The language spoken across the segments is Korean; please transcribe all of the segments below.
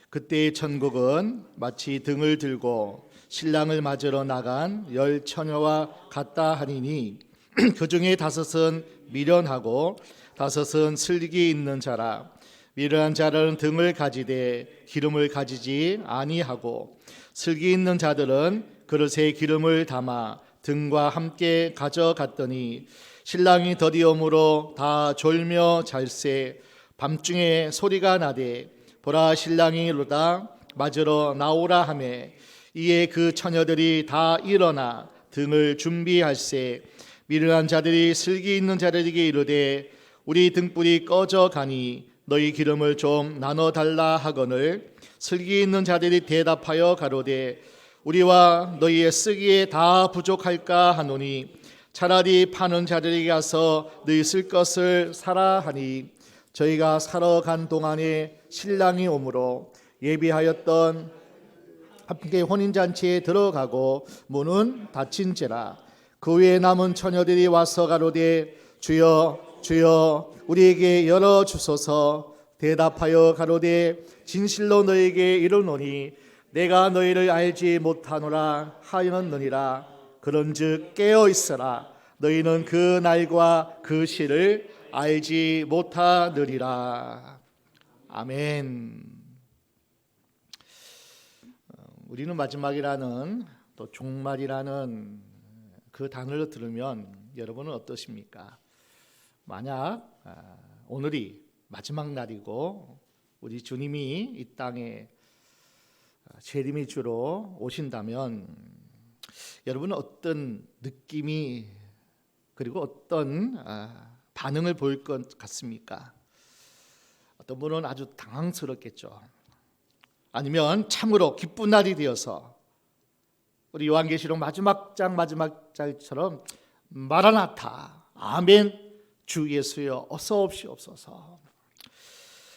그때의 천국은 마치 등을 들고 신랑을 맞으러 나간 10처녀와 같다 하니니 그 중에 5은 미련하고 5은 슬기 있는 자라. 미련한 자들은 등을 가지되 기름을 가지지 아니하고, 슬기 있는 자들은 그릇에 기름을 담아 등과 함께 가져갔더니 신랑이 더디옴으로 다 졸며 잘세. 밤중에 소리가 나되 보라, 신랑이 이르다 맞으러 나오라 하매, 이에 그 처녀들이 다 일어나 등을 준비할세. 미련한 자들이 슬기 있는 자들에게 이르되 우리 등불이 꺼져 가니 너희 기름을 좀 나눠 달라 하거늘, 슬기 있는 자들이 대답하여 가로되 우리와 너희의 쓰기에 다 부족할까 하노니 차라리 파는 자들에게 가서 너희 쓸 것을 사라 하니, 저희가 사러 간 동안에 신랑이 오므로 예비하였던 함께 혼인잔치에 들어가고 문은 닫힌지라. 그 후에 남은 처녀들이 와서 가로되 주여 주여 우리에게 열어주소서. 대답하여 가로되 진실로 너에게 이르노니 내가 너희를 알지 못하노라 하였느니라. 그런즉 깨어 있으라. 너희는 그 날과 그 시를 알지 못하느니라. 아멘. 우리는 마지막이라는, 또 종말이라는 그 단어를 들으면 여러분은 어떠십니까? 만약 오늘이 마지막 날이고 우리 주님이 이 땅에 재림의 주로 오신다면 여러분은 어떤 느낌이, 그리고 어떤 반응을 보일 것 같습니까? 어떤 분은 아주 당황스럽겠죠. 아니면 참으로 기쁜 날이 되어서 우리 요한계시록 마지막 장 마지막 절처럼 마라나타 아멘 주 예수여 어서 오시옵소서,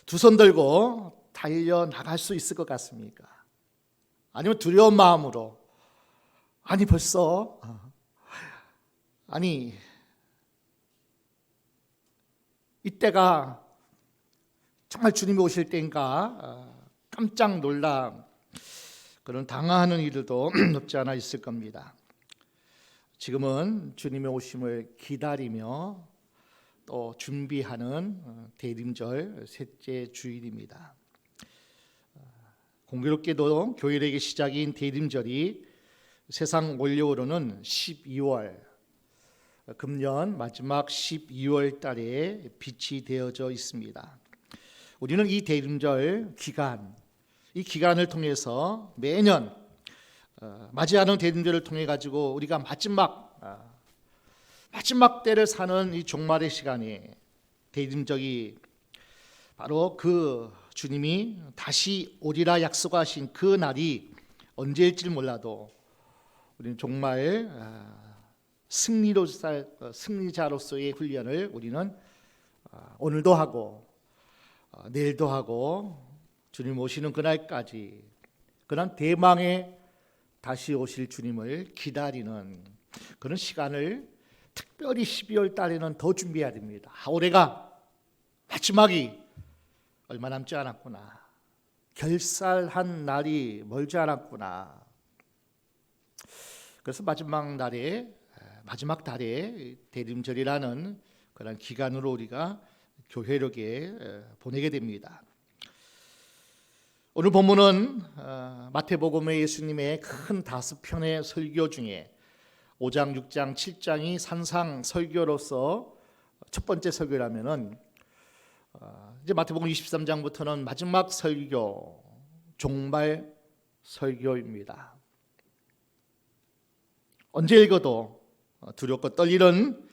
두 손 들고 달려 나갈 수 있을 것 같습니까? 아니면 두려운 마음으로 아니 벌써 아니 이때가 정말 주님이 오실 때인가 깜짝 놀라 그런 당황하는 일들도 없지 않아 있을 겁니다. 지금은 주님의 오심을 기다리며 또 준비하는 대림절 셋째 주일입니다. 공교롭게도 교회력의 시작인 대림절이 세상 원료로는 12월, 금년 마지막 12월 달에 빛이 되어져 있습니다. 우리는 이 대림절 기간, 이 기간을 통해서 매년 맞이하는 대림절을 통해 가지고 우리가 마지막 때를 사는 이 종말의 시간에 대림절이 바로 그 주님이 다시 오리라 약속하신 그 날이 언제일지 몰라도 우리는 정말 승리자로서의 훈련을 우리는 오늘도 하고 내일도 하고 주님 오시는 그날까지, 그런 대망의 다시 오실 주님을 기다리는 그런 시간을 특별히 12월 달에는 더 준비해야 됩니다. 올해가 마지막이 얼마 남지 않았구나, 결살한 날이 멀지 않았구나. 그래서 마지막 달에 대림절이라는 그런 기간으로 우리가 교회력에 보내게 됩니다. 오늘 본문은 마태복음의 예수님의 큰 5편의 설교 중에 5장, 6장, 7장이 산상 설교로서 첫 번째 설교라면은 이제 마태복음 23장부터는 마지막 설교, 종말 설교입니다. 언제 읽어도 두렵고 떨리는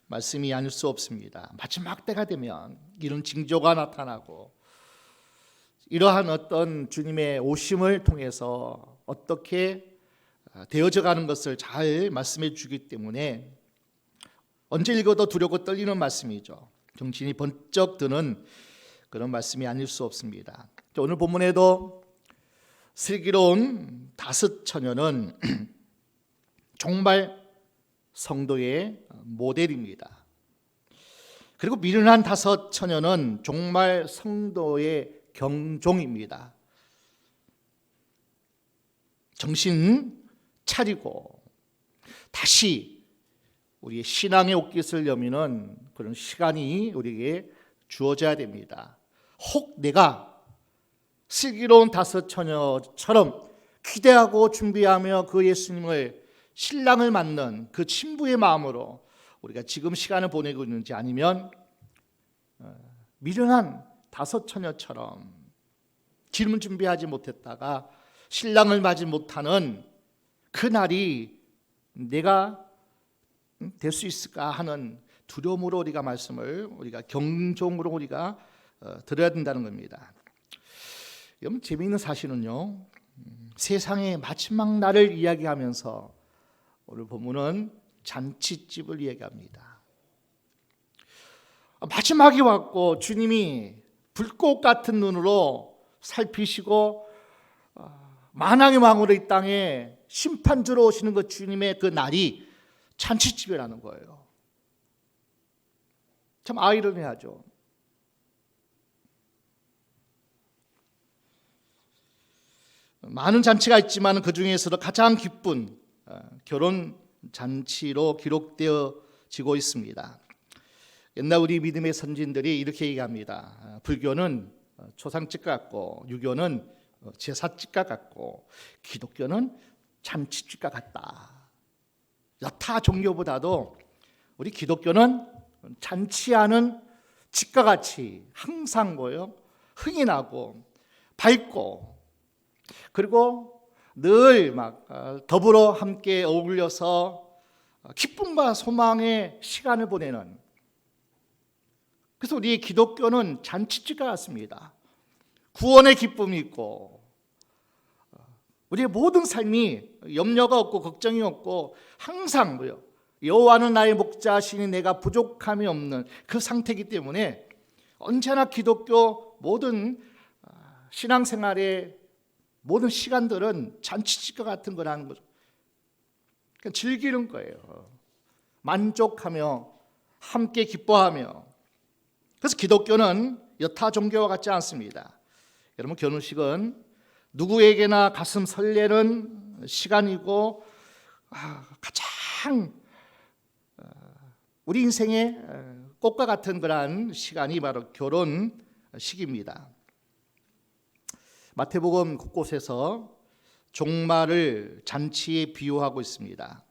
말씀이 아닐 수 없습니다. 마지막 때가 되면 이런 징조가 나타나고 이러한 어떤 주님의 오심을 통해서 어떻게 되어져 가는 것을 잘 말씀해 주기 때문에 언제 읽어도 두렵고 떨리는 말씀이죠. 정신이 번쩍 드는 그런 말씀이 아닐 수 없습니다. 오늘 본문에도 슬기로운 5처녀는 종말 성도의 모델입니다. 그리고 미련한 5처녀는 종말 성도의 경종입니다. 정신 차리고 다시 우리의 신앙의 옷깃을 여미는 그런 시간이 우리에게 주어져야 됩니다. 혹 내가 슬기로운 다섯 처녀처럼 기대하고 준비하며 그 예수님을 신랑을 맞는 그 신부의 마음으로 우리가 지금 시간을 보내고 있는지, 아니면 미련한 다섯 처녀처럼 기름을 준비하지 못했다가 신랑을 맞이 못하는 그 날이 내가 될 수 있을까 하는 두려움으로 우리가 말씀을 경종으로 우리가 들어야 된다는 겁니다. 여러분, 재미있는 사실은요, 세상의 마지막 날을 이야기하면서 오늘 본문은 잔치집을 이야기합니다. 마지막이 왔고 주님이 불꽃 같은 눈으로 살피시고 만왕의 왕으로 이 땅에 심판주로 오시는 그 주님의 그 날이 잔치집이라는 거예요. 참 아이러니하죠. 많은 잔치가 있지만 그 중에서도 가장 기쁜 결혼 잔치로 기록되어지고 있습니다. 옛날 우리 믿음의 선진들이 이렇게 얘기합니다. 불교는 초상집 같고, 유교는 제사집 같고, 기독교는 잔치집 같다. 여타 종교보다도 우리 기독교는 잔치하는 집과 같이 항상 흥이 나고 밝고, 그리고 늘 더불어 함께 어울려서 기쁨과 소망의 시간을 보내는, 그래서 우리 기독교는 잔치집과 같습니다. 구원의 기쁨이 있고, 우리의 모든 삶이 염려가 없고 걱정이 없고, 항상 여호와는 나의 목자시니 내가 부족함이 없는 그 상태이기 때문에 언제나 기독교 모든 신앙생활의 모든 시간들은 잔치집과 같은 거라는 거죠. 그러니까 즐기는 거예요. 만족하며 함께 기뻐하며. 그래서 기독교는 여타 종교와 같지 않습니다. 여러분, 결혼식은 누구에게나 가슴 설레는 시간이고, 가장 우리 인생의 꽃과 같은 그러한 시간이 바로 결혼식입니다. 마태복음 곳곳에서 종말을 잔치에 비유하고 있습니다.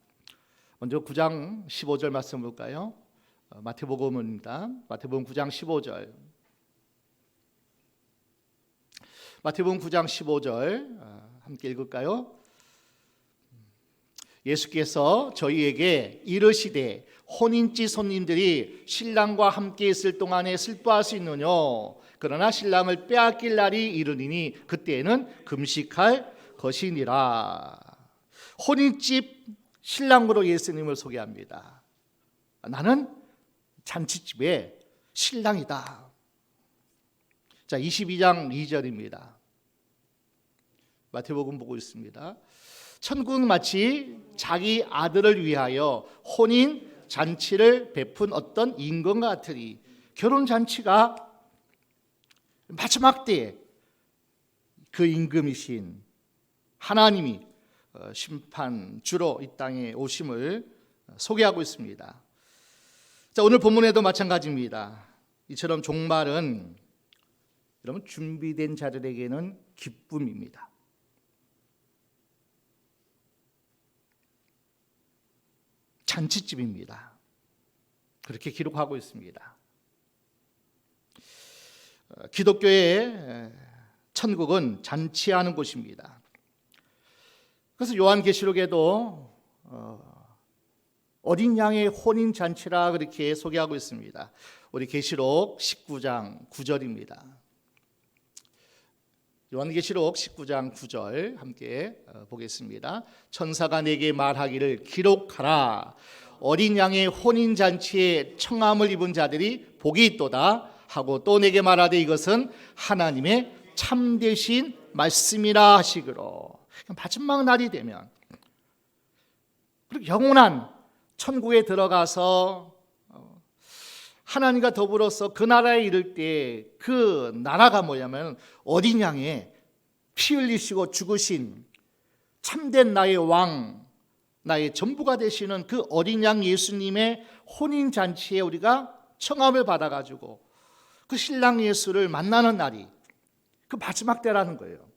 먼저 9장 15절 말씀 볼까요? 마태복음입니다. 마태복음 9장 15절. 마태복음 9장 15절 함께 읽을까요? 예수께서 저희에게 이르시되 혼인집 손님들이 신랑과 함께 있을 동안에 슬퍼할 수 있느냐? 그러나 신랑을 빼앗길 날이 이르리니 그때에는 금식할 것이니라. 혼인집 신랑으로 예수님을 소개합니다. 나는 잔치집의 신랑이다. 자, 22장 2절입니다. 마태복음 보고 있습니다. 천국은 마치 자기 아들을 위하여 혼인 잔치를 베푼 어떤 임금과 같으니, 결혼 잔치가 마지막 때에 그 임금이신 하나님이 심판주로 이 땅에 오심을 소개하고 있습니다. 자, 오늘 본문에도 마찬가지입니다. 이처럼 종말은 여러분 준비된 자들에게는 기쁨입니다. 잔치집입니다. 그렇게 기록하고 있습니다. 기독교의 천국은 잔치하는 곳입니다. 그래서 요한계시록에도 어린 양의 혼인 잔치라 그렇게 소개하고 있습니다. 우리 계시록 19장 9절입니다. 요한계시록 19장 9절 함께 보겠습니다. 천사가 내게 말하기를 기록하라. 어린 양의 혼인 잔치에 청함을 입은 자들이 복이 있도다 하고 또 내게 말하되 이것은 하나님의 참되신 말씀이라 하시기로. 마지막 날이 되면 그리고 영원한 천국에 들어가서 하나님과 더불어서 그 나라에 이를 때 그 나라가 뭐냐면 어린 양의 피 흘리시고 죽으신 참된 나의 왕, 나의 전부가 되시는 그 어린 양 예수님의 혼인잔치에 우리가 청함을 받아가지고 그 신랑 예수를 만나는 날이 그 마지막 때라는 거예요.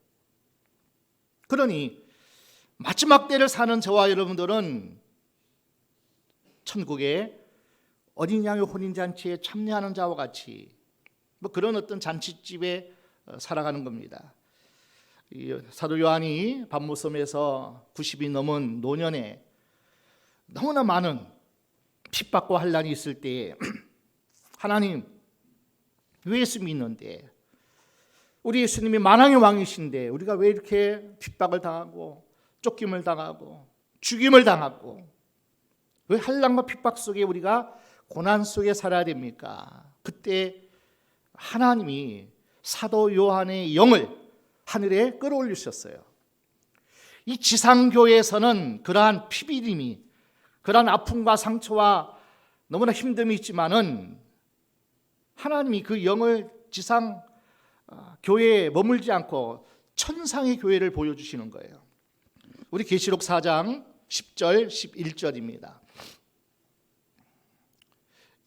그러니 마지막 때를 사는 저와 여러분들은 천국의 어린 양의 혼인잔치에 참여하는 자와 같이 그런 어떤 잔치집에 살아가는 겁니다. 사도 요한이 반모섬에서 90이 넘은 노년에 너무나 많은 핍박과 환난이 있을 때에 하나님, 왜 예수 믿는데, 우리 예수님이 만왕의 왕이신데 우리가 왜 이렇게 핍박을 당하고 쫓김을 당하고 죽임을 당하고 왜 환난과 핍박 속에 우리가 고난 속에 살아야 됩니까? 그때 하나님이 사도 요한의 영을 하늘에 끌어올리셨어요. 이 지상교회에서는 그러한 피비림이, 그러한 아픔과 상처와 너무나 힘듦이 있지만은 하나님이 그 영을 지상 교회에 머물지 않고 천상의 교회를 보여주시는 거예요. 우리 계시록 4장 10절 11절입니다.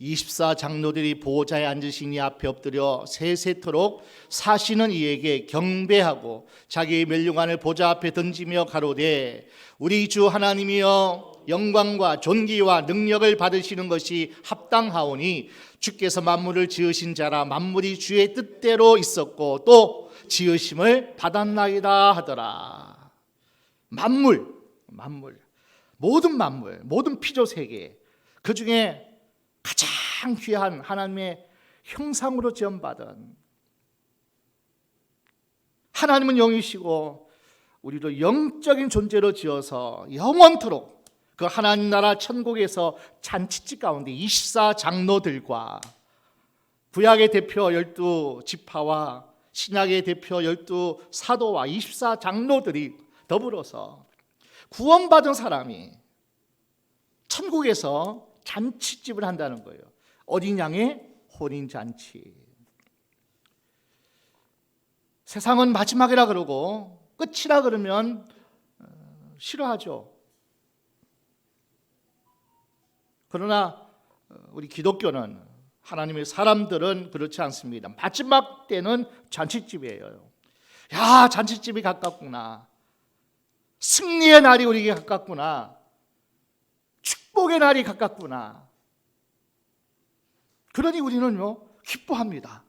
24장로들이 보호자에 앉으신 이 앞에 엎드려 세세토록 사시는 이에게 경배하고 자기의 멸류관을 보좌 앞에 던지며 가로되 우리 주 하나님이여 영광과 존귀와 능력을 받으시는 것이 합당하오니 주께서 만물을 지으신 자라 만물이 주의 뜻대로 있었고 또 지으심을 받았나이다 하더라. 만물, 모든 만물, 모든 피조세계, 그 중에 가장 귀한 하나님의 형상으로 지음받은, 하나님은 영이시고 우리도 영적인 존재로 지어서 영원토록 그 하나님 나라 천국에서 잔치집 가운데 24장로들과 구약의 대표 12지파와 신약의 대표 12사도와 24장로들이 더불어서 구원받은 사람이 천국에서 잔치집을 한다는 거예요. 어린 양의 혼인잔치. 세상은 마지막이라 그러고 끝이라 그러면 싫어하죠. 그러나 우리 기독교는, 하나님의 사람들은 그렇지 않습니다. 마지막 때는 잔치집이에요. 야, 잔치집이 가깝구나. 승리의 날이 우리에게 가깝구나. 축복의 날이 가깝구나. 그러니 우리는요 기뻐합니다.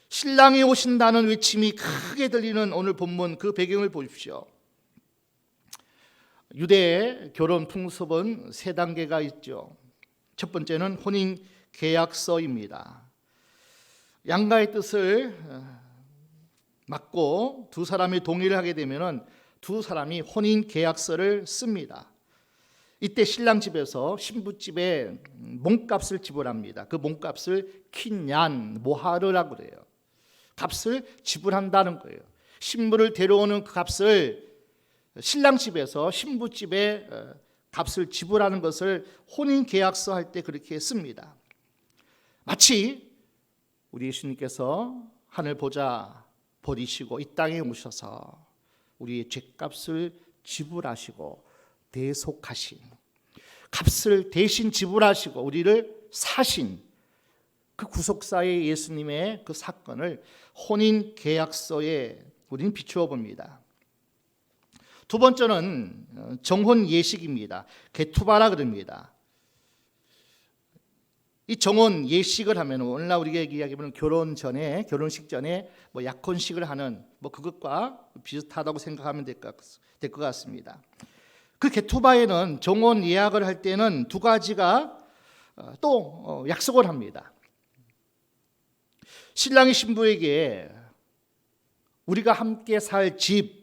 신랑이 오신다는 외침이 크게 들리는 오늘 본문 그 배경을 보십시오. 유대의 결혼 풍습은 세 단계가 있죠. 첫 번째는 혼인 계약서입니다. 양가의 뜻을 맞고 두 사람이 동의를 하게 되면은 두 사람이 혼인 계약서를 씁니다. 이때 신랑 집에서 신부 집에 몸값을 지불합니다. 그 몸값을 킨얀 모하르라고 그래요. 값을 지불한다는 거예요. 신부를 데려오는 그 값을 신랑 집에서 신부 집에 값을 지불하는 것을 혼인 계약서 할 때 그렇게 씁니다. 마치 우리 예수님께서 하늘 보좌 버리시고 이 땅에 오셔서 우리의 죄값을 지불하시고 대속하신, 값을 대신 지불하시고 우리를 사신 그 구속사의 예수님의 그 사건을 혼인 계약서에 우리는 비추어 봅니다. 두 번째는 정혼 예식입니다. 게투바라 그럽니다. 이 정혼 예식을 하면 오늘날 우리가 이야기하면 결혼 전에, 결혼식 전에 약혼식을 하는 그것과 비슷하다고 생각하면 될 것 같습니다. 그 게투바에는 정혼 예약을 할 때는 두 가지가 또 약속을 합니다. 신랑이 신부에게 우리가 함께 살 집,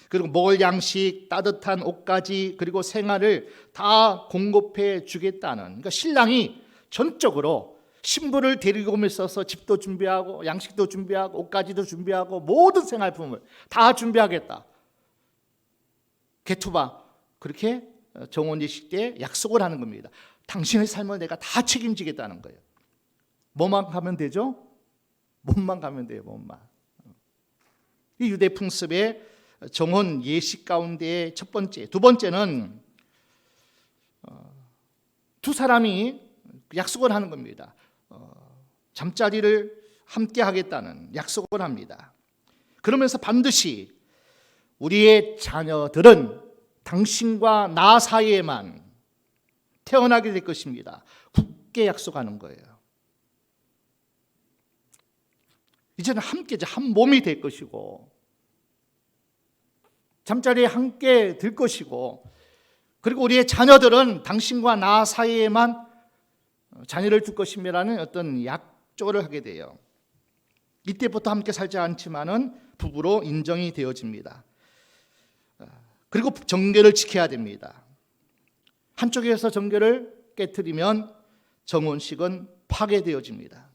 그리고 먹을 양식, 따뜻한 옷까지, 그리고 생활을 다 공급해 주겠다는, 그러니까 신랑이 전적으로 신부를 데리고 오면서 집도 준비하고 양식도 준비하고 옷까지도 준비하고 모든 생활품을 다 준비하겠다. 게투바, 그렇게 정혼 예식 때 약속을 하는 겁니다. 당신의 삶을 내가 다 책임지겠다는 거예요. 뭐만 가면 되죠? 몸만 가면 돼요. 몸만. 이 유대 풍습의 정혼 예식 가운데 첫 번째, 두 번째는 두 사람이 약속을 하는 겁니다. 잠자리를 함께 하겠다는 약속을 합니다. 그러면서 반드시 우리의 자녀들은 당신과 나 사이에만 태어나게 될 것입니다. 굳게 약속하는 거예요. 이제는 함께 한 몸이 될 것이고 잠자리에 함께 들 것이고, 그리고 우리의 자녀들은 당신과 나 사이에만 자녀를 둘 것임이라는 어떤 약조를 하게 돼요. 이때부터 함께 살지 않지만은 부부로 인정이 되어집니다. 그리고 정결을 지켜야 됩니다. 한쪽에서 정결을 깨트리면 정혼식은 파괴되어집니다.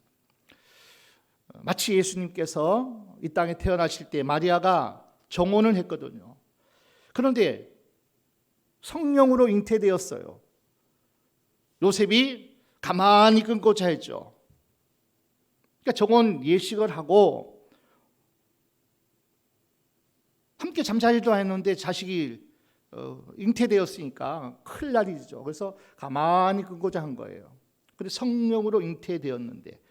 마치 예수님께서 이 땅에 태어나실 때 마리아가 정혼을 했거든요. 그런데 성령으로 잉태되었어요. 요셉이 가만히 끊고자 했죠. 그러니까 정혼 예식을 하고 함께 잠자리도 했는데 자식이 잉태되었으니까 큰일 날이죠. 그래서 가만히 끊고자 한 거예요. 그런데 성령으로 잉태되었는데,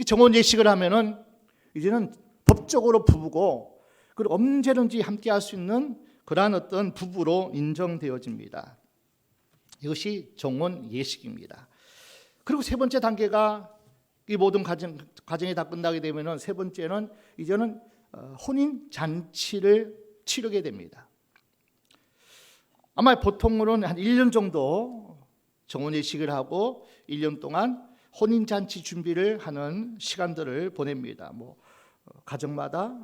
정혼 예식을 하면은 이제는 법적으로 부부고, 그리고 언제든지 함께 할 수 있는 그러한 어떤 부부로 인정되어집니다. 이것이 정혼 예식입니다. 그리고 세 번째 단계가, 이 모든 과정이 다 끝나게 되면은 세 번째는 이제는 혼인 잔치를 치르게 됩니다. 아마 보통으로는 한 1년 정도 정혼 예식을 하고 1년 동안 혼인 잔치 준비를 하는 시간들을 보냅니다. 뭐 가정마다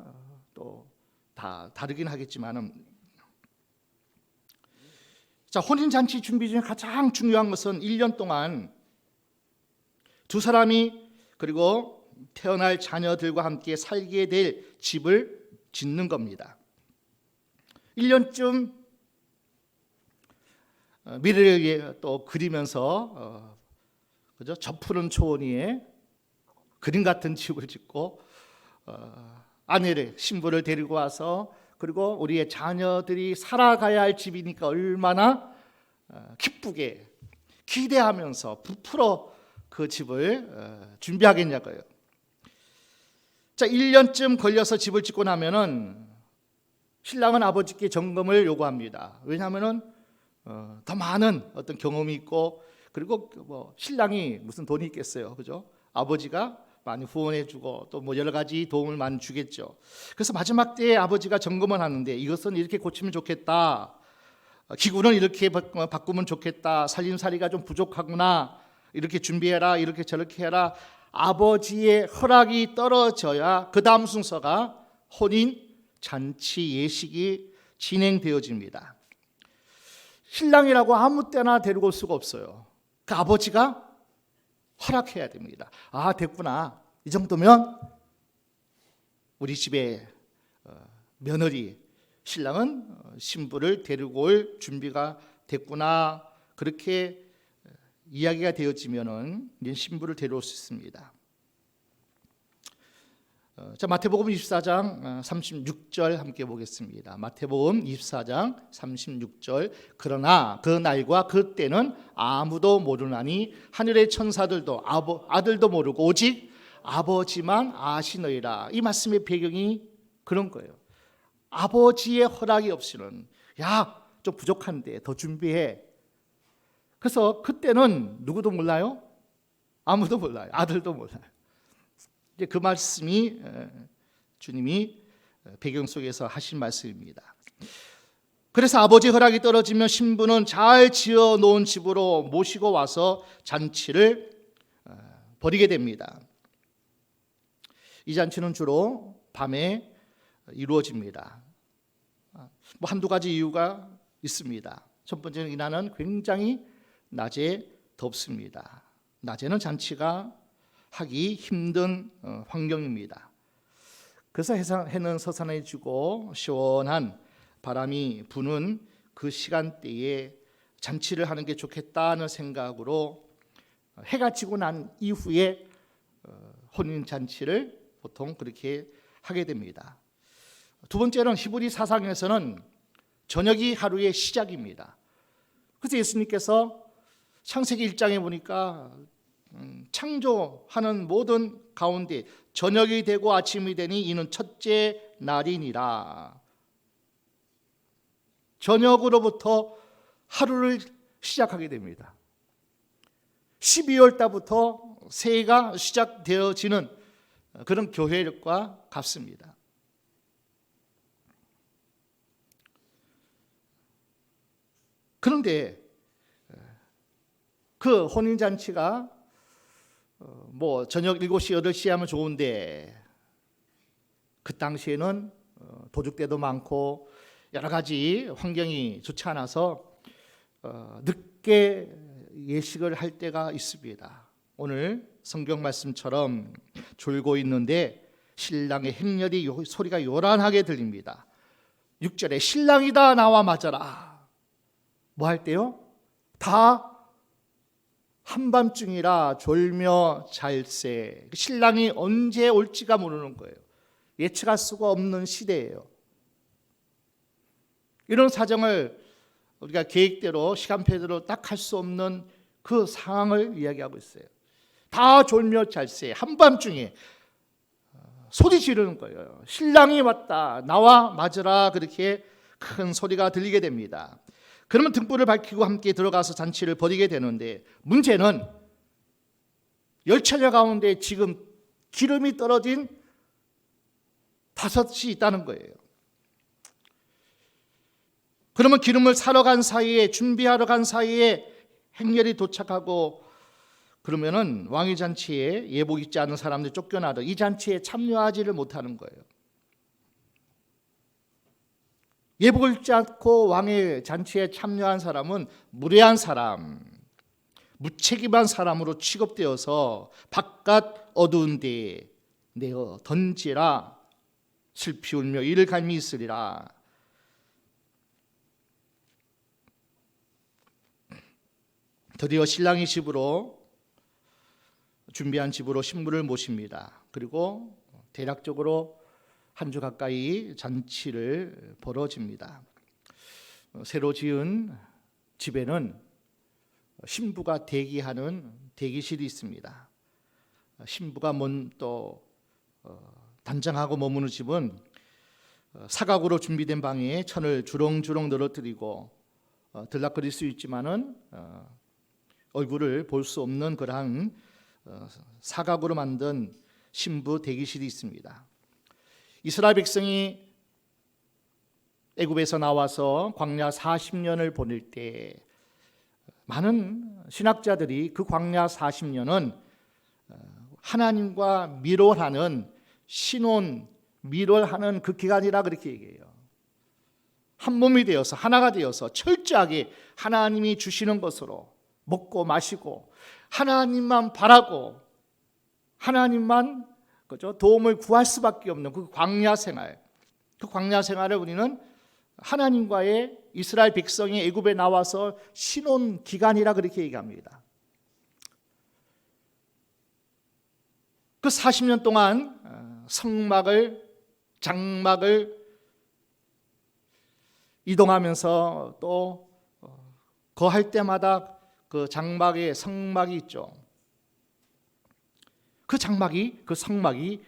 또 다 다르긴 하겠지만은, 자, 혼인 잔치 준비 중에 가장 중요한 것은 1년 동안 두 사람이 그리고 태어날 자녀들과 함께 살게 될 집을 짓는 겁니다. 1년쯤 미래를 위해 또 그리면서 그죠? 저 푸른 초원 위에 그림 같은 집을 짓고 아내를, 신부를 데리고 와서, 그리고 우리의 자녀들이 살아가야 할 집이니까 얼마나 기쁘게 기대하면서 부풀어 그 집을 준비하겠냐고요. 자, 1년쯤 걸려서 집을 짓고 나면은 신랑은 아버지께 점검을 요구합니다. 왜냐하면은 더 많은 어떤 경험이 있고, 그리고 뭐 신랑이 무슨 돈이 있겠어요, 그죠? 아버지가 많이 후원해주고 또 뭐 여러 가지 도움을 많이 주겠죠. 그래서 마지막 때에 아버지가 점검을 하는데, 이것은 이렇게 고치면 좋겠다, 기구는 이렇게 바꾸면 좋겠다, 살림살이가 좀 부족하구나, 이렇게 준비해라, 이렇게 저렇게 해라. 아버지의 허락이 떨어져야 그 다음 순서가 혼인 잔치 예식이 진행되어집니다. 신랑이라고 아무 때나 데리고 올 수가 없어요. 그 아버지가 허락해야 됩니다. 아, 됐구나, 이 정도면 우리 집에 며느리, 신랑은 신부를 데리고 올 준비가 됐구나, 그렇게 이야기가 되어지면은 이제 신부를 데려올 수 있습니다. 자, 마태복음 24장 36절 함께 보겠습니다. 마태복음 24장 36절. 그러나 그 날과 그 때는 아무도 모르나니 하늘의 천사들도 아들도 모르고 오직 아버지만 아시느니라. 이 말씀의 배경이 그런 거예요. 아버지의 허락이 없이는, 야, 좀 부족한데 더 준비해. 그래서 그때는 누구도 몰라요? 아무도 몰라요. 아들도 몰라요. 이제 그 말씀이 주님이 배경 속에서 하신 말씀입니다. 그래서 아버지 허락이 떨어지면 신부는 잘 지어 놓은 집으로 모시고 와서 잔치를 벌이게 됩니다. 이 잔치는 주로 밤에 이루어집니다. 뭐 한두 가지 이유가 있습니다. 첫 번째는 이날은 굉장히 낮에 덥습니다. 낮에는 잔치가 하기 힘든 환경입니다. 그래서 해는 서산해지고 시원한 바람이 부는 그 시간대에 잔치를 하는 게 좋겠다는 생각으로 해가 지고 난 이후에 혼인 잔치를 보통 그렇게 하게 됩니다. 두 번째는 히브리 사상에서는 저녁이 하루의 시작입니다. 그래서 예수님께서 창세기 1장에 보니까 창조하는 모든 가운데 저녁이 되고 아침이 되니 이는 첫째 날이니라. 저녁으로부터 하루를 시작하게 됩니다. 12월 달부터 새해가 시작되어지는 그런 교회력과 같습니다. 그런데 그 혼인잔치가 뭐 저녁 7시, 8시 하면 좋은데 그 당시에는 도둑대도 많고 여러 가지 환경이 좋지 않아서 늦게 예식을 할 때가 있습니다. 오늘 성경 말씀처럼 졸고 있는데 신랑의 행렬이 소리가 요란하게 들립니다. 6절에 신랑이다 나와 맞아라. 뭐 할 때요? 다 한밤중이라 졸며 잘세. 신랑이 언제 올지가 모르는 거예요. 예측할 수가 없는 시대예요. 이런 사정을 우리가 계획대로 시간표대로 딱 할 수 없는 그 상황을 이야기하고 있어요. 다 졸며 잘세. 한밤중에 소리 지르는 거예요. 신랑이 왔다. 나와 맞으라. 그렇게 큰 소리가 들리게 됩니다. 그러면 등불을 밝히고 함께 들어가서 잔치를 벌이게 되는데 문제는 열처녀 가운데 지금 기름이 떨어진 5이 있다는 거예요. 그러면 기름을 사러 간 사이에, 준비하러 간 사이에 행렬이 도착하고 그러면은 왕의 잔치에 예복 입지 않은 사람들이 쫓겨나도 이 잔치에 참여하지를 못하는 거예요. 예복을 입지 않고 왕의 잔치에 참여한 사람은 무례한 사람, 무책임한 사람으로 취급되어서 바깥 어두운 데에 내어 던지라. 슬피 울며 이를 갈미 있으리라. 드디어 신랑의 집으로, 준비한 집으로 신부를 모십니다. 그리고 대략적으로 한 주 가까이 잔치를 벌어집니다. 새로 지은 집에는 신부가 대기하는 대기실이 있습니다. 신부가 또 단장하고 머무는 집은 사각으로 준비된 방에 천을 주렁주렁 늘어뜨리고 들락거릴 수 있지만은 얼굴을 볼 수 없는 그러한 사각으로 만든 신부 대기실이 있습니다. 이스라엘 백성이 애굽에서 나와서 광야 40년을 보낼 때 많은 신학자들이 그 광야 40년은 하나님과 밀원하는 신혼 밀원하는 그 기간이라 그렇게 얘기해요. 한 몸이 되어서 하나가 되어서 철저하게 하나님이 주시는 것으로 먹고 마시고 하나님만 바라고 하나님만 도움을 구할 수밖에 없는 그 광야 생활, 그 광야 생활을 우리는 하나님과의 이스라엘 백성이 애굽에 나와서 신혼 기간이라 그렇게 얘기합니다. 그 40년 동안 성막을, 장막을 이동하면서 또 거할 때마다 그 장막에 성막이 있죠. 그 장막이, 그 성막이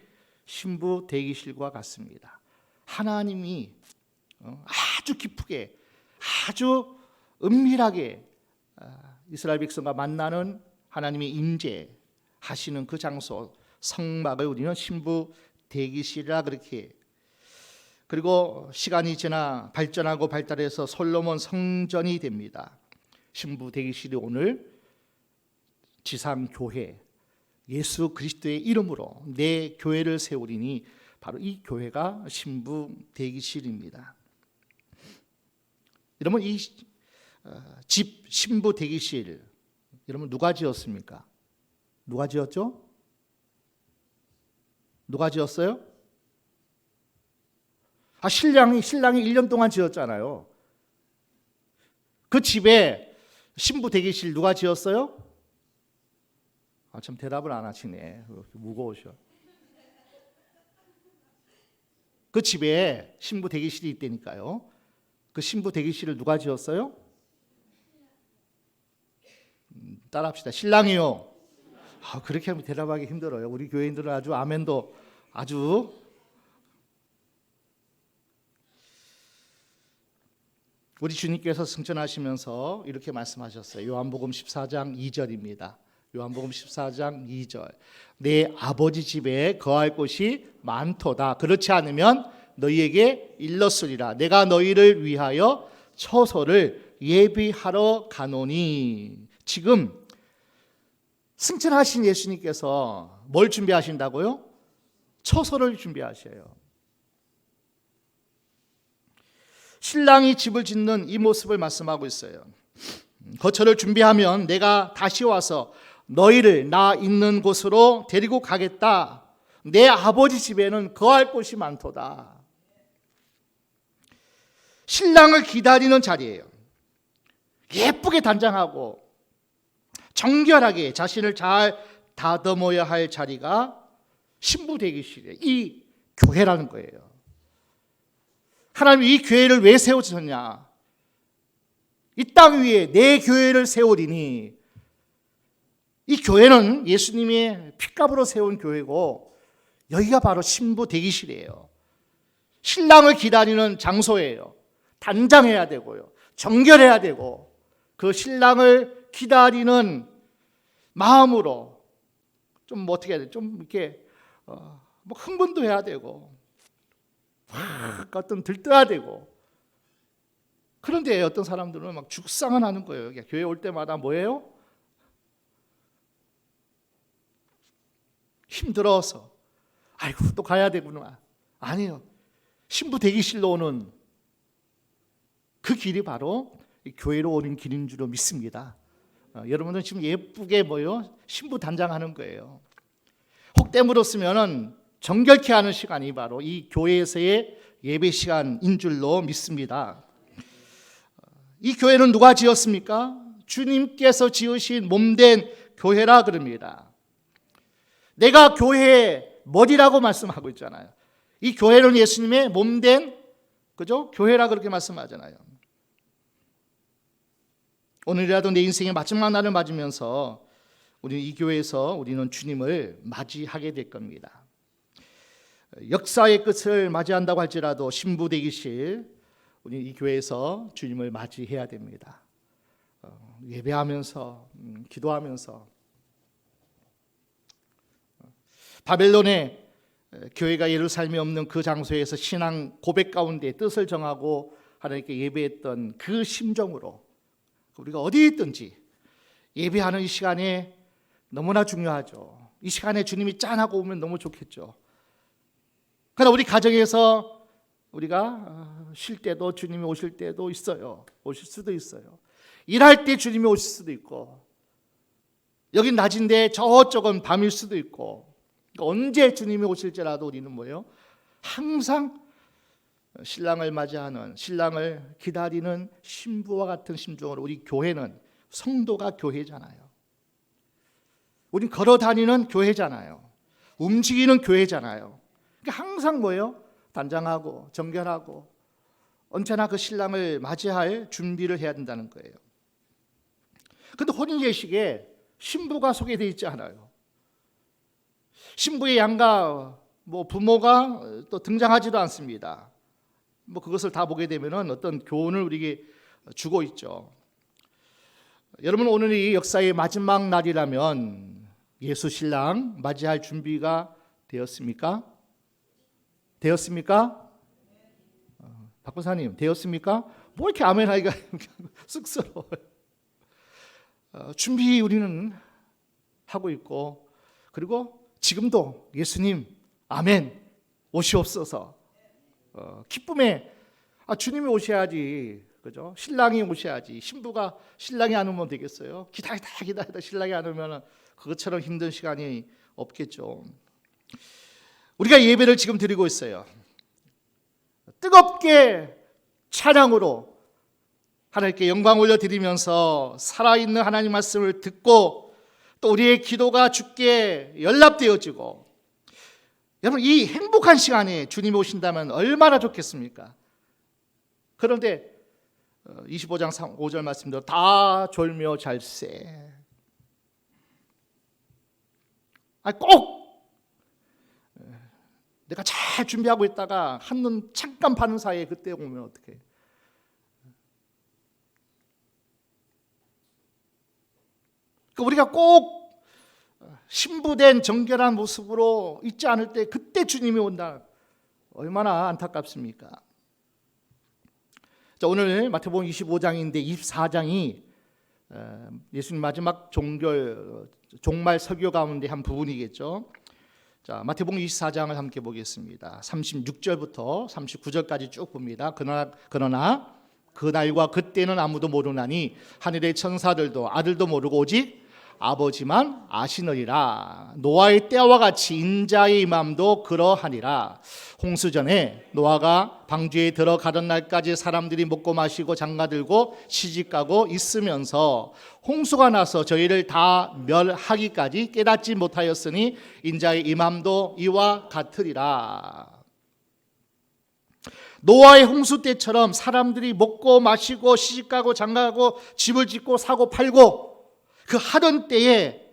신부 대기실과 같습니다. 하나님이 아주 깊게, 아주 은밀하게 이스라엘 백성과 만나는 하나님의 임재하시는 그 장소, 성막을 우리는 신부 대기실이라 그렇게. 그리고 시간이 지나 발전하고 발달해서 솔로몬 성전이 됩니다. 신부 대기실이 오늘 지상교회, 예수 그리스도의 이름으로 내 교회를 세우리니 바로 이 교회가 신부 대기실입니다. 여러분, 이 집 신부 대기실 여러분 누가 지었습니까? 누가 지었죠? 누가 지었어요? 신랑이 1년 동안 지었잖아요. 그 집에 신부 대기실 누가 지었어요? 참 대답을 안 하시네. 무거우셔. 그 집에 신부 대기실이 있다니까요. 그 신부 대기실을 누가 지었어요? 따라합시다. 신랑이요. 그렇게 하면 대답하기 힘들어요. 우리 교회인들은 아주 아멘도 아주. 우리 주님께서 승천하시면서 이렇게 말씀하셨어요. 요한복음 14장 2절입니다. 요한복음 14장 2절. 내 아버지 집에 거할 곳이 많도다. 그렇지 않으면 너희에게 일렀으리라. 내가 너희를 위하여 처소를 예비하러 가노니. 지금 승천하신 예수님께서 뭘 준비하신다고요? 처소를 준비하셔요. 신랑이 집을 짓는 이 모습을 말씀하고 있어요. 거처를 준비하면 내가 다시 와서 너희를 나 있는 곳으로 데리고 가겠다. 내 아버지 집에는 거할 곳이 많도다. 신랑을 기다리는 자리예요. 예쁘게 단장하고 정결하게 자신을 잘 다듬어야 할 자리가 신부 대기실이에요. 이 교회라는 거예요. 하나님이 이 교회를 왜 세우셨냐? 이 땅 위에 내 교회를 세우리니. 이 교회는 예수님의 핏값으로 세운 교회고 여기가 바로 신부 대기실이에요. 신랑을 기다리는 장소예요. 단장해야 되고요. 정결해야 되고 그 신랑을 기다리는 마음으로 좀 어떻게 해야 돼? 좀 이렇게 흥분도 해야 되고 어떤 들떠야 되고. 그런데 어떤 사람들은 막 죽상을 하는 거예요. 교회 올 때마다 뭐예요? 힘들어서 아이고 또 가야 되구나. 아니요. 신부 대기실로 오는 그 길이 바로 교회로 오는 길인 줄로 믿습니다. 여러분들 지금 예쁘게 신부 단장하는 거예요. 혹 때물었으면은 정결케 하는 시간이 바로 이 교회에서의 예배 시간인 줄로 믿습니다. 이 교회는 누가 지었습니까? 주님께서 지으신 몸된 교회라 그럽니다. 내가 교회의 머리라고 말씀하고 있잖아요. 이 교회는 예수님의 몸된 교회라 그렇게 말씀하잖아요. 오늘이라도 내 인생의 마지막 날을 맞으면서 우리 이 교회에서 우리는 주님을 맞이하게 될 겁니다. 역사의 끝을 맞이한다고 할지라도 신부 대기실 우리 이 교회에서 주님을 맞이해야 됩니다. 예배하면서 기도하면서 바벨론의 교회가 예루살렘에 없는 그 장소에서 신앙 고백 가운데 뜻을 정하고 하나님께 예배했던 그 심정으로 우리가 어디에 있든지 예배하는 이 시간에 너무나 중요하죠. 이 시간에 주님이 짠하고 오면 너무 좋겠죠. 그러나 우리 가정에서 우리가 쉴 때도 주님이 오실 때도 있어요. 오실 수도 있어요. 일할 때 주님이 오실 수도 있고, 여긴 낮인데 저쪽은 밤일 수도 있고, 언제 주님이 오실지라도 우리는 항상 신랑을 맞이하는, 신랑을 기다리는 신부와 같은 심정으로 우리 교회는, 성도가 교회잖아요. 우린 걸어다니는 교회잖아요. 움직이는 교회잖아요. 그러니까 항상 단장하고 정결하고 언제나 그 신랑을 맞이할 준비를 해야 된다는 거예요. 그런데 혼인예식에 신부가 소개되어 있지 않아요. 신부의 양가 부모가 또 등장하지도 않습니다. 그것을 다 보게 되면 어떤 교훈을 우리에게 주고 있죠. 여러분, 오늘이 역사의 마지막 날이라면 예수 신랑 맞이할 준비가 되었습니까? 되었습니까? 박보사님, 되었습니까? 뭐 이렇게 아멘하기가 쑥스러워요. 준비 우리는 하고 있고, 그리고 지금도 예수님 아멘 오시옵소서. 기쁨에 주님이 오셔야지, 그죠? 신랑이 오셔야지. 신부가 신랑이 안 오면 되겠어요? 기다리다 신랑이 안 오면 그것처럼 힘든 시간이 없겠죠. 우리가 예배를 지금 드리고 있어요. 뜨겁게 찬양으로 하나님께 영광 올려드리면서 살아있는 하나님 말씀을 듣고 또 우리의 기도가 주께 연락되어지고 여러분, 이 행복한 시간에 주님이 오신다면 얼마나 좋겠습니까? 그런데 25장 5절 말씀대로 다 졸며 잘세. 꼭 내가 잘 준비하고 있다가 한눈 잠깐 파는 사이에 그때 오면 어떡해? 우리가 꼭 신부된 정결한 모습으로 있지 않을 때 그때 주님이 온다. 얼마나 안타깝습니까? 자, 오늘 마태복음 25장인데 24장이 예수님 마지막 종말 설교 가운데 한 부분이겠죠. 자, 마태복음 24장을 함께 보겠습니다. 36절부터 39절까지 쭉 봅니다. 그러나 그날과 그때는 아무도 모르나니 하늘의 천사들도 아들도 모르고 오직 아버지만 아시느니라. 노아의 때와 같이 인자의 임함도 그러하니라. 홍수전에 노아가 방주에 들어가던 날까지 사람들이 먹고 마시고 장가들고 시집가고 있으면서 홍수가 나서 저희를 다 멸하기까지 깨닫지 못하였으니 인자의 임함도 이와 같으리라. 노아의 홍수 때처럼 사람들이 먹고 마시고 시집가고 장가가고 집을 짓고 사고 팔고 그 하던 때에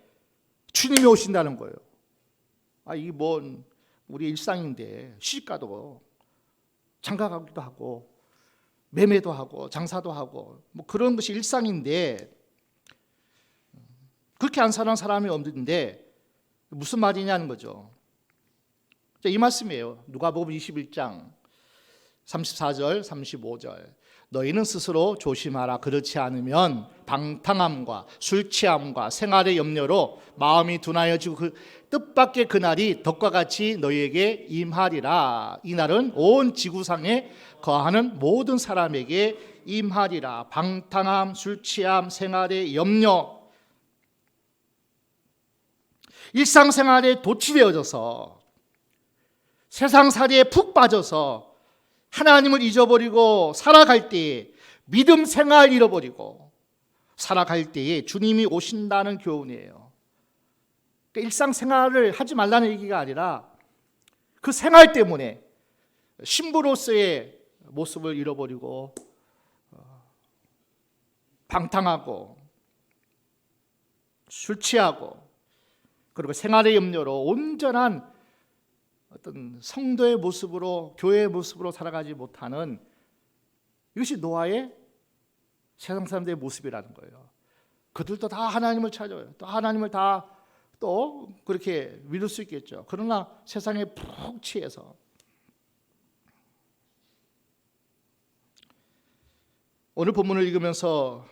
주님이 오신다는 거예요. 이게 뭔 우리 일상인데 시집가도 장가가기도 하고 매매도 하고 장사도 하고 뭐 그런 것이 일상인데 그렇게 안 사는 사람이 없는데 무슨 말이냐는 거죠. 이 말씀이에요. 누가복음 21장 34절 35절. 너희는 스스로 조심하라. 그렇지 않으면 방탕함과 술 취함과 생활의 염려로 마음이 둔하여지고 그 뜻밖의 그날이 덕과 같이 너희에게 임하리라. 이날은 온 지구상에 거하는 모든 사람에게 임하리라. 방탕함, 술 취함, 생활의 염려, 일상생활에 도취되어져서 세상살이에 푹 빠져서 하나님을 잊어버리고 살아갈 때에 믿음 생활 잃어버리고 살아갈 때에 주님이 오신다는 교훈이에요. 그러니까 일상생활을 하지 말라는 얘기가 아니라 그 생활 때문에 신부로서의 모습을 잃어버리고 방탕하고 술 취하고 그리고 생활의 염려로 온전한 어떤 성도의 모습으로 교회의 모습으로 살아가지 못하는 이것이 노아의 세상 사람들의 모습이라는 거예요. 그들도 다 하나님을 찾아요. 또 하나님을 다 또 그렇게 믿을 수 있겠죠. 그러나 세상에 푹 취해서 오늘 본문을 읽으면서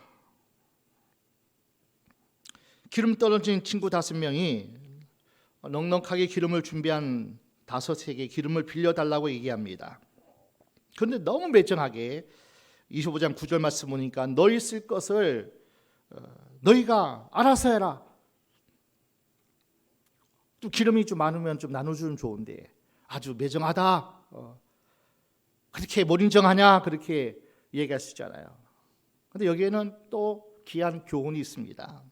기름 떨어진 친구 5명이 넉넉하게 기름을 준비한 5에게 기름을 빌려달라고 얘기합니다. 그런데 너무 매정하게 25장 9절 말씀 보니까 너희 쓸 것을 너희가 알아서 해라. 좀 기름이 좀 많으면 좀 나눠주면 좋은데 아주 매정하다. 그렇게 뭘 인정하냐 그렇게 얘기할 수 있잖아요. 그런데 여기에는 또 귀한 교훈이 있습니다.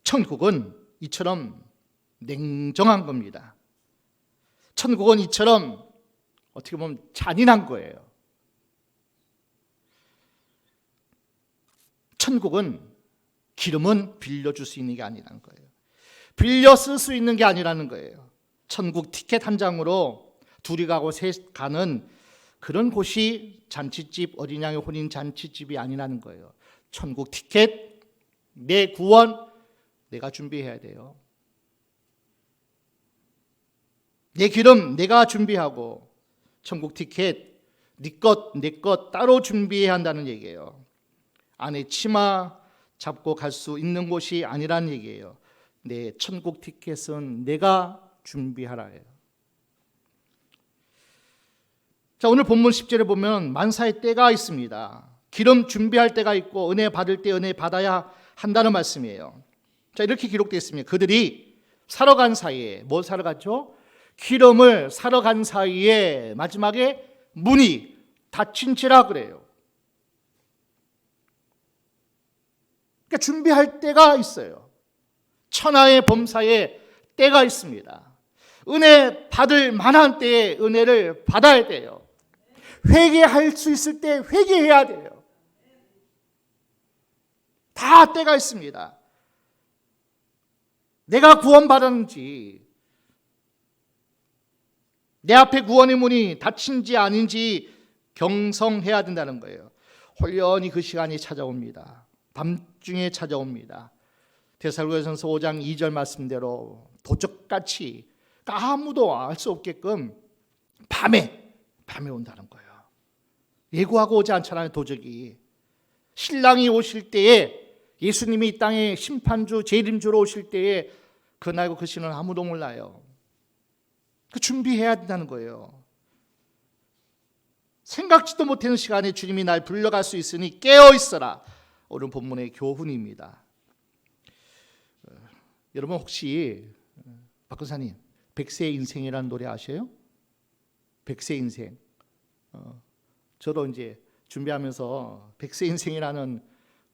천국은 이처럼 냉정한 겁니다. 천국은 이처럼 어떻게 보면 잔인한 거예요. 천국은 기름은 빌려줄 수 있는 게 아니라는 거예요. 빌려 쓸 수 있는 게 아니라는 거예요. 천국 티켓 한 장으로 둘이 가고 셋 가는 그런 곳이 잔치집, 어린 양의 혼인 잔치집이 아니라는 거예요. 천국 티켓, 내 구원 내가 준비해야 돼요. 내 기름 내가 준비하고 천국 티켓 네 것 내 것 따로 준비해야 한다는 얘기예요. 안에 치마 잡고 갈 수 있는 곳이 아니란 얘기예요. 내 천국 티켓은 내가 준비하라 해요. 자, 오늘 본문 10절에 보면 만사의 때가 있습니다. 기름 준비할 때가 있고 은혜 받을 때 은혜 받아야 한다는 말씀이에요. 자, 이렇게 기록되어 있습니다. 그들이 사러 간 사이에 뭘 사러 갔죠? 기름을 사러 간 사이에 마지막에 문이 닫힌지라 그래요. 그러니까 준비할 때가 있어요. 천하의 범사에 때가 있습니다. 은혜 받을 만한 때에 은혜를 받아야 돼요. 회개할 수 있을 때 회개해야 돼요. 다 때가 있습니다. 내가 구원받았는지, 내 앞에 구원의 문이 닫힌지 아닌지 경성해야 된다는 거예요. 홀연히 그 시간이 찾아옵니다. 밤중에 찾아옵니다. 데살로니가전서 5장 2절 말씀대로 도적같이 아무도 알 수 없게끔 밤에 온다는 거예요. 예고하고 오지 않잖아요. 도적이. 신랑이 오실 때에, 예수님이 이 땅에 심판주 재림주로 오실 때에 그날과 그 시는 아무도 몰라요. 그 준비해야 된다는 거예요. 생각지도 못하는 시간에 주님이 날 불러갈 수 있으니 깨어 있어라. 오늘 본문의 교훈입니다. 여러분 혹시 박근사님 백세 인생이라는 노래 아세요? 백세 인생. 저도 이제 준비하면서 백세 인생이라는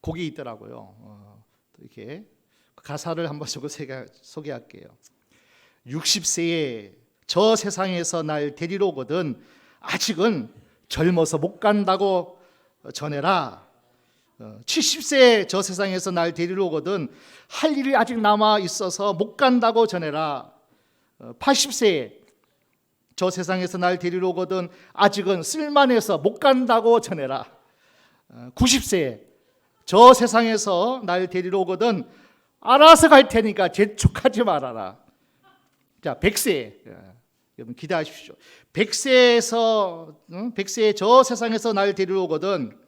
곡이 있더라고요. 이렇게 가사를 한번 소개할게요. 60세에 저 세상에서 날 데리러 오거든 아직은 젊어서 못 간다고 전해라. 70세에 저 세상에서 날 데리러 오거든 할 일이 아직 남아 있어서 못 간다고 전해라. 80세에 저 세상에서 날 데리러 오거든 아직은 쓸만해서 못 간다고 전해라. 90세에 저 세상에서 날 데리러 오거든 알아서 갈 테니까 재촉하지 말아라. 자, 100세 여러분 기대하십시오. 100세에 저 세상에서 날 데리러 오거든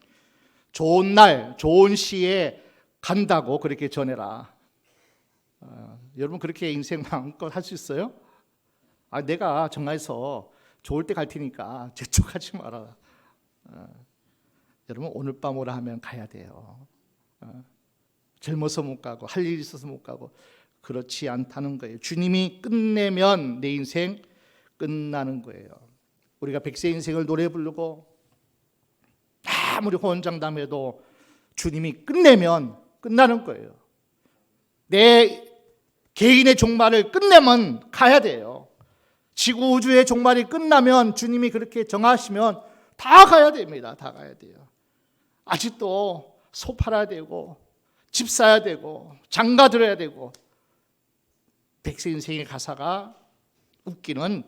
좋은 날, 좋은 시에 간다고 그렇게 전해라. 여러분 그렇게 인생 마음껏 할 수 있어요? 내가 정말서 좋을 때 갈 테니까 재촉하지 말아라. 여러분 오늘 밤 오라 하면 가야 돼요. 젊어서 못 가고 할 일이 있어서 못 가고 그렇지 않다는 거예요. 주님이 끝내면 내 인생 끝나는 거예요. 우리가 백세 인생을 노래 부르고 아무리 호언장담해도 주님이 끝내면 끝나는 거예요. 내 개인의 종말을 끝내면 가야 돼요. 지구 우주의 종말이 끝나면 주님이 그렇게 정하시면 다 가야 됩니다. 다 가야 돼요. 아직도 소 팔아야 되고 집 사야 되고 장가 들어야 되고 백세 인생의 가사가 웃기는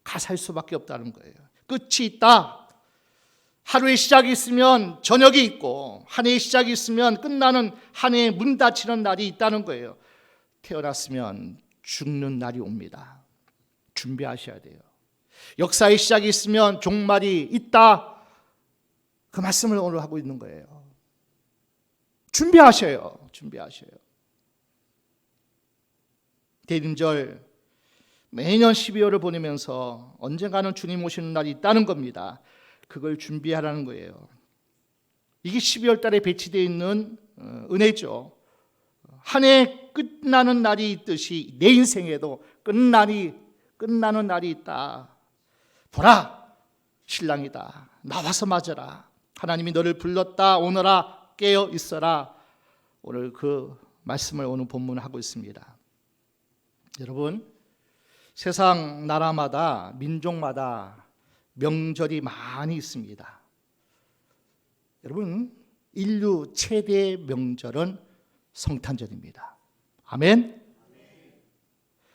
가사일 수밖에 없다는 거예요. 끝이 있다. 하루의 시작이 있으면 저녁이 있고 한 해의 시작이 있으면 끝나는 한 해의 문 닫히는 날이 있다는 거예요. 태어났으면 죽는 날이 옵니다. 준비하셔야 돼요. 역사의 시작이 있으면 종말이 있다. 그 말씀을 오늘 하고 있는 거예요. 준비하셔요. 대림절 매년 12월을 보내면서 언젠가는 주님 오시는 날이 있다는 겁니다. 그걸 준비하라는 거예요. 이게 12월 달에 배치되어 있는 은혜죠. 한 해 끝나는 날이 있듯이 내 인생에도 끝나는 날이 있다. 보라, 신랑이다. 나와서 맞아라. 하나님이 너를 불렀다. 오너라, 깨어 있어라. 오늘 그 말씀을 오늘 본문을 하고 있습니다. 여러분, 세상 나라마다 민족마다 명절이 많이 있습니다. 여러분, 인류 최대의 명절은 성탄절입니다. 아멘.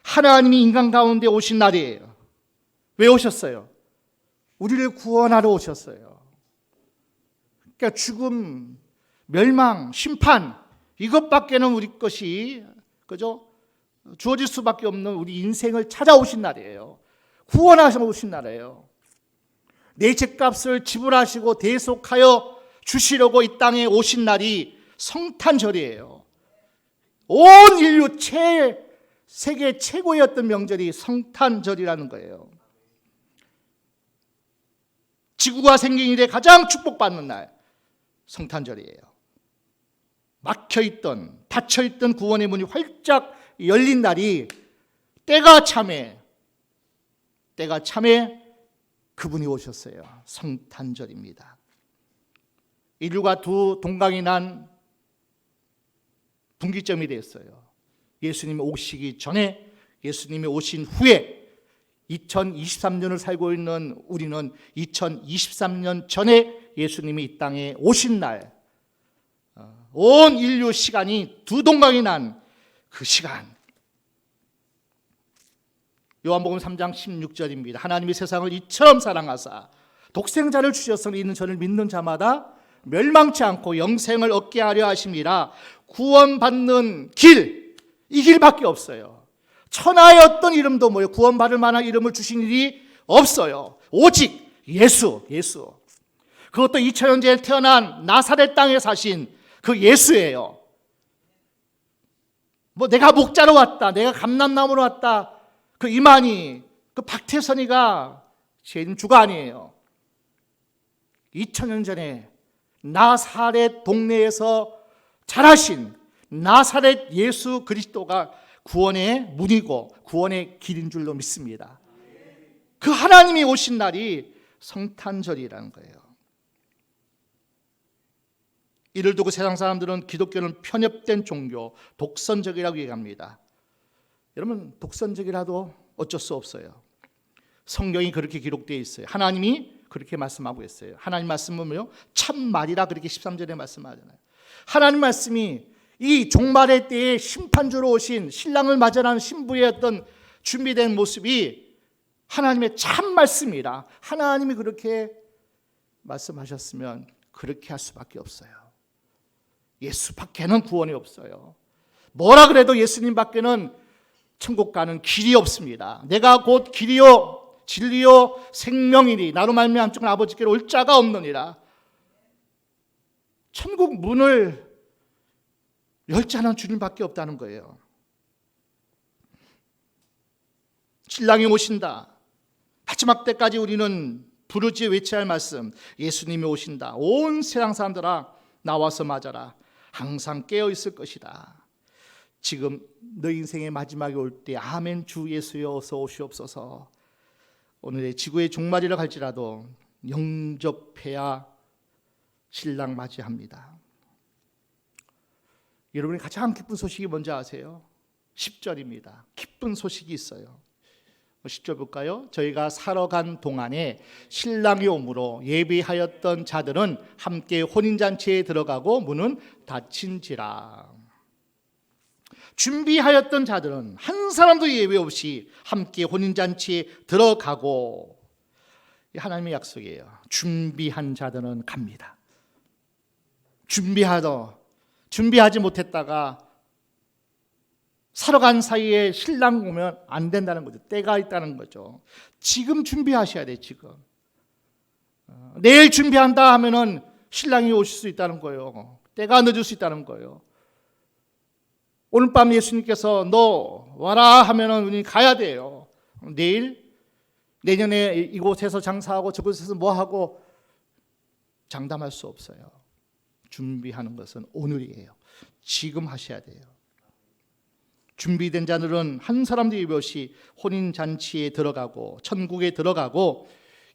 하나님이 인간 가운데 오신 날이에요. 왜 오셨어요? 우리를 구원하러 오셨어요. 그러니까 죽음, 멸망, 심판 이것밖에는 우리 것이 그죠? 주어질 수밖에 없는 우리 인생을 찾아오신 날이에요. 구원하셔 오신 날이에요. 내 죄값을 지불하시고 대속하여 주시려고 이 땅에 오신 날이 성탄절이에요. 온 인류 세계 최고였던 명절이 성탄절이라는 거예요. 지구가 생긴 이래 가장 축복받는 날 성탄절이에요. 막혀있던 닫혀있던 구원의 문이 활짝 열린 날이 때가 참에 그분이 오셨어요. 성탄절입니다. 인류가 두 동강이 난 분기점이 됐어요. 예수님이 오시기 전에, 예수님이 오신 후에 2023년을 살고 있는 우리는 2023년 전에 예수님이 이 땅에 오신 날, 온 인류 시간이 두 동강이 난 그 시간, 요한복음 3장 16절입니다. 하나님이 세상을 이처럼 사랑하사 독생자를 주셨으니 이는 저를 믿는 자마다 멸망치 않고 영생을 얻게 하려 하심이라. 구원받는 길, 이 길밖에 없어요. 천하의 어떤 이름도 뭐예요? 구원받을 만한 이름을 주신 일이 없어요. 오직 예수. 그것도 2000년 전에 태어난 나사렛 땅에 사신 그 예수예요. 뭐 내가 목자로 왔다, 내가 감람나무로 왔다, 그 이만희, 그 박태선이가 제 주가 아니에요. 2000년 전에 나사렛 동네에서 자라신 나사렛 예수 그리스도가 구원의 문이고 구원의 길인 줄로 믿습니다. 그 하나님이 오신 날이 성탄절이라는 거예요. 이를 두고 세상 사람들은 기독교는 편협된 종교, 독선적이라고 얘기합니다. 여러분, 독선적이라도 어쩔 수 없어요. 성경이 그렇게 기록되어 있어요. 하나님이 그렇게 말씀하고 있어요. 하나님 말씀은 뭐요? 참말이라 그렇게 13절에 말씀하잖아요. 하나님 말씀이 이 종말의 때에 심판주로 오신 신랑을 맞이하는 신부의 어떤 준비된 모습이 하나님의 참 말씀이라, 하나님이 그렇게 말씀하셨으면 그렇게 할 수밖에 없어요. 예수밖에는 구원이 없어요. 뭐라 그래도 예수님 밖에는 천국 가는 길이 없습니다. 내가 곧 길이요 진리요 생명이니 나로 말미암아 함께 아버지께로 올 자가 없느니라. 천국 문을 열 자는 주님밖에 없다는 거예요. 신랑이 오신다. 마지막 때까지 우리는 부르짖어 외쳐야 할 말씀, 예수님이 오신다. 온 세상 사람들아 나와서 맞아라. 항상 깨어 있을 것이다. 지금 너 인생의 마지막에 올 때 아멘 주 예수여 어서 오시옵소서. 오늘의 지구의 종말이라 할지라도 영접해야 신랑 맞이합니다. 여러분이 가장 기쁜 소식이 뭔지 아세요? 10절입니다. 기쁜 소식이 있어요. 10절 볼까요? 저희가 살아간 동안에 신랑이 오므로 예비하였던 자들은 함께 혼인잔치에 들어가고 문은 닫힌지라. 준비하였던 자들은 한 사람도 예외 없이 함께 혼인잔치에 들어가고, 하나님의 약속이에요. 준비한 자들은 갑니다. 준비하지 못했다가 살아간 사이에 신랑 오면 안 된다는 거죠. 때가 있다는 거죠. 지금 준비하셔야 돼요. 지금. 내일 준비한다 하면은 신랑이 오실 수 있다는 거예요. 때가 늦을 수 있다는 거예요. 오늘 밤 예수님께서 너 와라 하면은 우리 가야 돼요. 내년에 이곳에서 장사하고 저곳에서 뭐 하고 장담할 수 없어요. 준비하는 것은 오늘이에요. 지금 하셔야 돼요. 준비된 자들은 한 사람도 예외 없이 혼인잔치에 들어가고 천국에 들어가고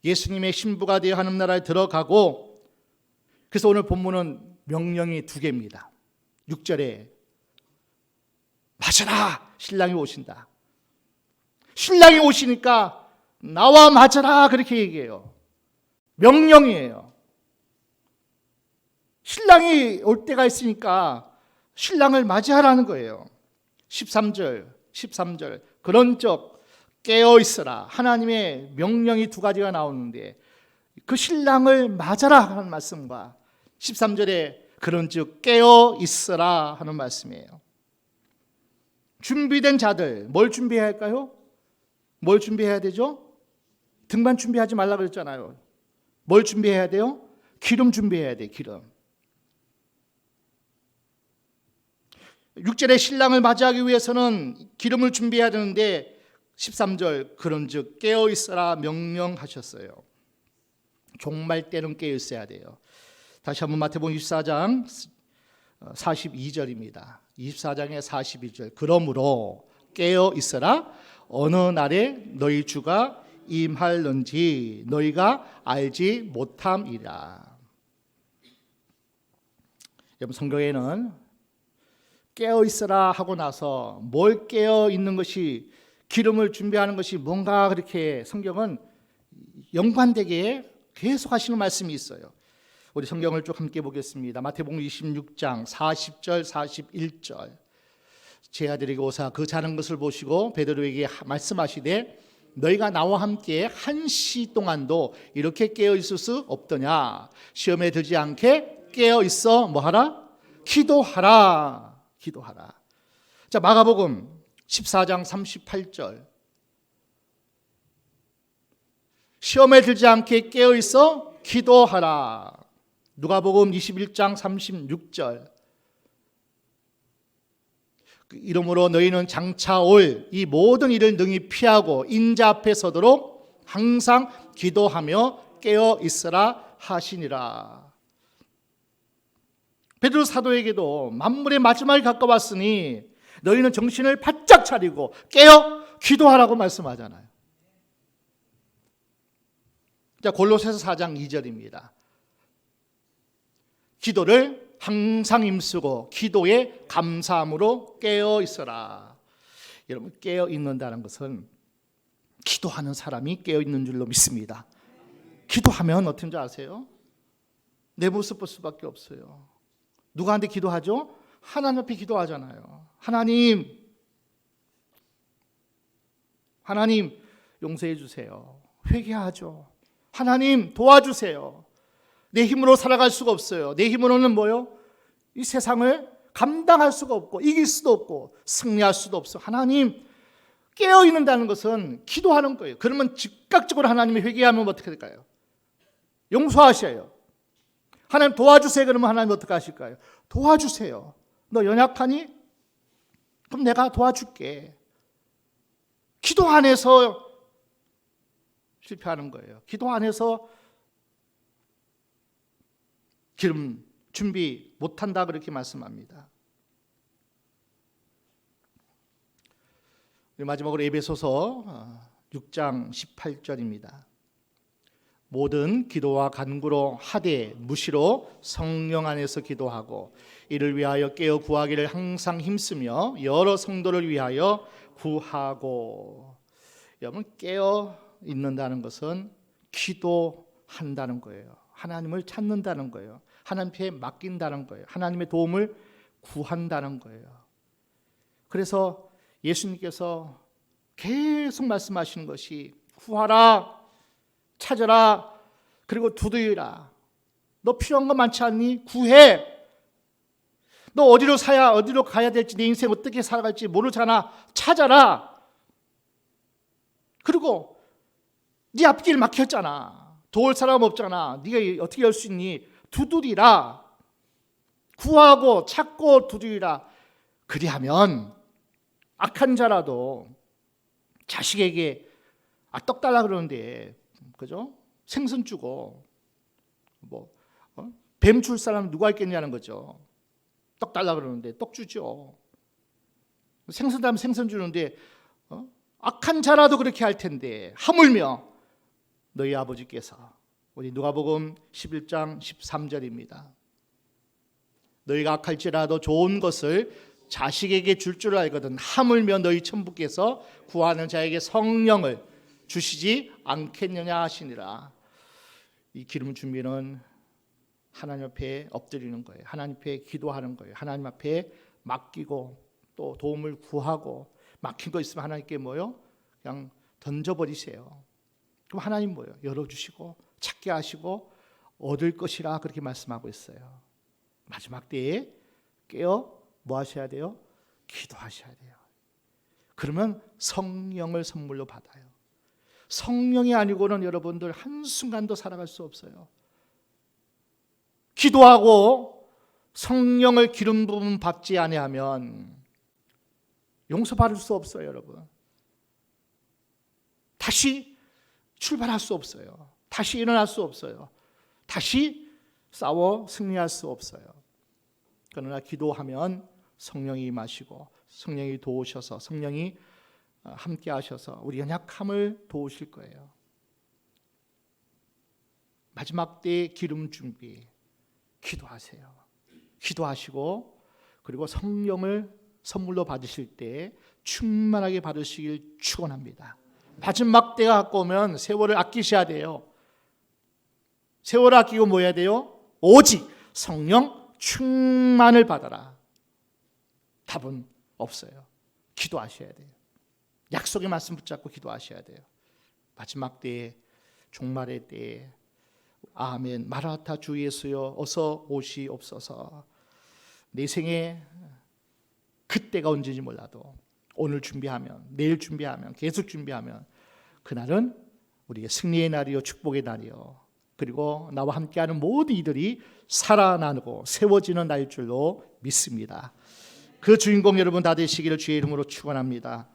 예수님의 신부가 되어 하나님 나라에 들어가고, 그래서 오늘 본문은 명령이 두 개입니다. 6절에 맞아라, 신랑이 오신다. 신랑이 오시니까 나와 맞아라 그렇게 얘기해요. 명령이에요. 신랑이 올 때가 있으니까 신랑을 맞이하라는 거예요. 13절 그런즉 깨어있으라. 하나님의 명령이 두 가지가 나오는데 그 신랑을 맞아라 하는 말씀과 13절에 그런즉 깨어있으라 하는 말씀이에요. 준비된 자들, 뭘 준비해야 할까요? 뭘 준비해야 되죠? 등반 준비하지 말라 그랬잖아요. 뭘 준비해야 돼요? 기름 준비해야 돼. 기름. 6절에 신랑을 맞이하기 위해서는 기름을 준비해야 되는데 13절 그런즉 깨어있으라 명령하셨어요. 종말 때는 깨어있어야 돼요. 다시 한번 마태복음 24장 42절입니다. 24장의 42절 그러므로 깨어있으라. 어느 날에 너희 주가 임할는지 너희가 알지 못함이라. 여러분, 성경에는 깨어 있어라 하고 나서 뭘 깨어 있는 것이, 기름을 준비하는 것이 뭔가, 그렇게 성경은 연관되게 계속 하시는 말씀이 있어요. 우리 성경을 쭉 함께 보겠습니다. 마태복음 26장 40절 41절. 제 아들에게 오사 그 자는 것을 보시고 베드로에게 말씀하시되 너희가 나와 함께 한 시 동안도 이렇게 깨어 있을 수 없더냐. 시험에 들지 않게 깨어 있어 뭐하라? 기도하라. 기도하라. 자, 마가복음 14장 38절. 시험에 들지 않게 깨어 있어 기도하라. 누가복음 21장 36절. 이러므로 너희는 장차 올 이 모든 일을 능히 피하고 인자 앞에 서도록 항상 기도하며 깨어 있으라 하시니라. 베드로 사도에게도 만물의 마지막이 가까웠으니 너희는 정신을 바짝 차리고 깨어 기도하라고 말씀하잖아요. 자, 골로새서 4장 2절입니다. 기도를 항상 힘쓰고 기도에 감사함으로 깨어 있어라. 여러분, 깨어 있는다는 것은 기도하는 사람이 깨어 있는 줄로 믿습니다. 기도하면 어떤 줄 아세요? 내 모습 볼 수밖에 없어요. 누구한테 기도하죠? 하나님 앞에 기도하잖아요. 하나님 용서해 주세요. 회개하죠. 하나님 도와주세요. 내 힘으로 살아갈 수가 없어요. 내 힘으로는 뭐요? 이 세상을 감당할 수가 없고 이길 수도 없고 승리할 수도 없어. 하나님, 깨어 있는다는 것은 기도하는 거예요. 그러면 즉각적으로 하나님이 회개하면 어떻게 될까요? 용서하셔요. 하나님 도와주세요. 그러면 하나님 어떻게 하실까요? 도와주세요. 너 연약하니? 그럼 내가 도와줄게. 기도 안에서 실패하는 거예요. 기도 안에서 기름 준비 못한다, 그렇게 말씀합니다. 마지막으로 에베소서 6장 18절입니다. 모든 기도와 간구로 하되 무시로 성령 안에서 기도하고 이를 위하여 깨어 구하기를 항상 힘쓰며 여러 성도를 위하여 구하고. 여러분, 깨어 있는다는 것은 기도한다는 거예요. 하나님을 찾는다는 거예요. 하나님께 맡긴다는 거예요. 하나님의 도움을 구한다는 거예요. 그래서 예수님께서 계속 말씀하시는 것이 구하라, 찾아라, 그리고 두드리라. 너 필요한 거 많지 않니? 구해. 너 어디로 가야 될지, 내 인생 어떻게 살아갈지 모르잖아. 찾아라. 그리고 네 앞길 막혔잖아. 도울 사람 없잖아. 네가 어떻게 열 수 있니? 두드리라. 구하고 찾고 두드리라. 그리하면 악한 자라도 자식에게 떡 달라 그러는데, 그죠? 생선 주고 뱀 줄 사람 누가 있겠냐는 거죠. 떡 달라 그러는데 떡 주죠. 생선 다면 생선 주는데 악한 자라도 그렇게 할 텐데 하물며 너희 아버지께서, 우리 누가복음 11장 13절입니다. 너희가 악할지라도 좋은 것을 자식에게 줄 줄 알거든 하물며 너희 천부께서 구하는 자에게 성령을 주시지 않겠느냐 하시니라. 이 기름 준비는 하나님 앞에 엎드리는 거예요. 하나님 앞에 기도하는 거예요. 하나님 앞에 맡기고 또 도움을 구하고, 막힌 거 있으면 하나님께 뭐요? 그냥 던져버리세요. 그럼 하나님 뭐요? 열어주시고 찾게 하시고 얻을 것이라, 그렇게 말씀하고 있어요. 마지막 때에 깨어 뭐 하셔야 돼요? 기도하셔야 돼요. 그러면 성령을 선물로 받아요. 성령이 아니고는 여러분들 한순간도 살아갈 수 없어요. 기도하고 성령을 기름 부음 받지 아니하면 용서받을 수 없어요, 여러분. 다시 출발할 수 없어요. 다시 일어날 수 없어요. 다시 싸워 승리할 수 없어요. 그러나 기도하면 성령이 임하시고 성령이 도우셔서, 성령이 함께 하셔서 우리 연약함을 도우실 거예요. 마지막 때의 기름 준비, 기도하세요. 기도하시고 그리고 성령을 선물로 받으실 때 충만하게 받으시길 축원합니다. 마지막 때가 가까우면 세월을 아끼셔야 돼요. 세월을 아끼고 뭐 해야 돼요? 오직 성령 충만을 받아라. 답은 없어요. 기도하셔야 돼요. 약속의 말씀 붙잡고 기도하셔야 돼요. 마지막 때에, 종말의 때에 아멘 마라나타 주 예수여 어서 오시옵소서. 내 생에 그때가 언제인지 몰라도 오늘 준비하면, 내일 준비하면, 계속 준비하면 그날은 우리의 승리의 날이요 축복의 날이요, 그리고 나와 함께하는 모든 이들이 살아나고 세워지는 날일 줄로 믿습니다. 그 주인공 여러분 다 되시기를 주의 이름으로 축원합니다.